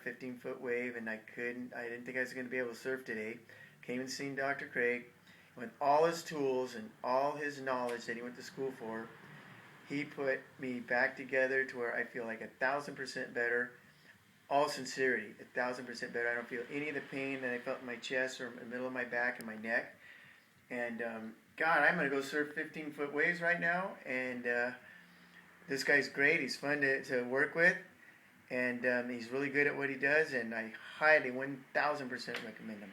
a 15-foot wave, and I didn't think I was going to be able to surf today. Came and seen Dr. Craig. With all his tools and all his knowledge that he went to school for, he put me back together to where I feel like 1,000% better. All sincerity, 1,000% better. I don't feel any of the pain that I felt in my chest or in the middle of my back and my neck. And God, I'm going to go surf 15-foot waves right now. And this guy's great. He's fun to work with. And he's really good at what he does. And I highly, 1,000% recommend him.